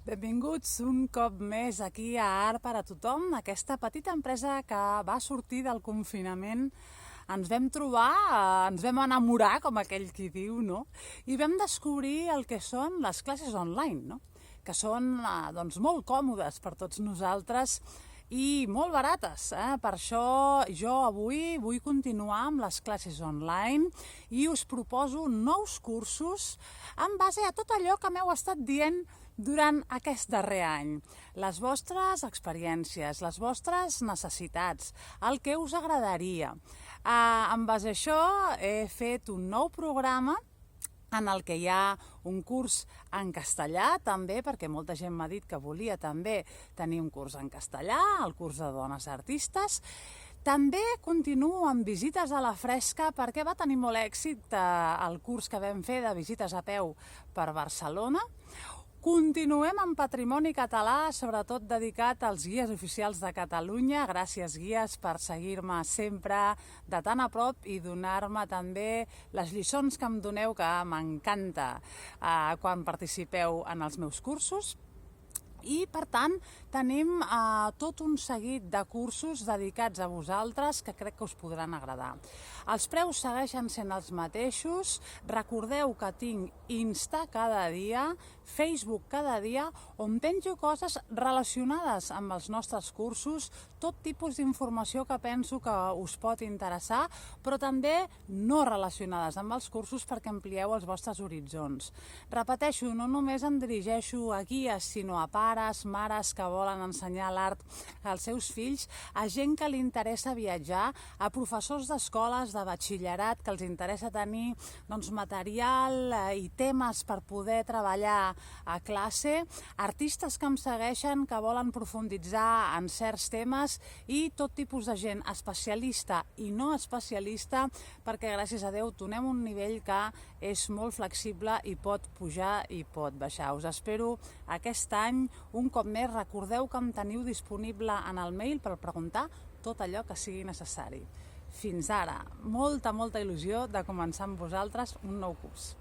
Benvinguts un cop més aquí a Art per a tothom, aquesta petita empresa que va sortir del confinament. Ens vam trobar, ens vam enamorar, com aquell qui diu, no? I vam descobrir el que són les classes online, no? Que són doncs, molt còmodes per tots nosaltres i molt barates. Per això jo avui vull continuar amb les classes online i us proposo nous cursos en base a tot allò que m'heu estat dient durant aquest darrer any. Les vostres experiències, les vostres necessitats, el que us agradaria. En base a això he fet un nou programa en el que hi ha un curs en castellà també, perquè molta gent m'ha dit que volia també tenir un curs en castellà, el curs de dones artistes. També continuo amb visites a la fresca perquè va tenir molt èxit el curs que vam fer de visites a peu per Barcelona. Continuem amb patrimoni català, sobretot dedicat als guies oficials de Catalunya. Gràcies, guies, per seguir-me sempre de tan a prop i donar-me també les lliçons que em doneu, que m'encanta quan participeu en els meus cursos. I, per tant, tenim tot un seguit de cursos dedicats a vosaltres que crec que us podran agradar. Els preus segueixen sent els mateixos. Recordeu que tinc Insta cada dia, Facebook cada dia, on penjo coses relacionades amb els nostres cursos, tot tipus d'informació que penso que us pot interessar, però també no relacionades amb els cursos perquè amplieu els vostres horitzons. Repeteixo, no només em dirigeixo a guies, sinó a pares, mares que volen ensenyar l'art als seus fills, a gent que li interessa viatjar, a professors d'escoles, de batxillerat, que els interessa tenir material i temes per poder treballar a classe, artistes que em segueixen, que volen profunditzar en certs temes i tot tipus de gent especialista i no especialista, perquè gràcies a Déu donem un nivell que és molt flexible i pot pujar i pot baixar. Us espero aquest any. Un cop més, recordeu que em teniu disponible en el mail per preguntar tot allò que sigui necessari. Fins ara, molta il·lusió de començar amb vosaltres un nou curs.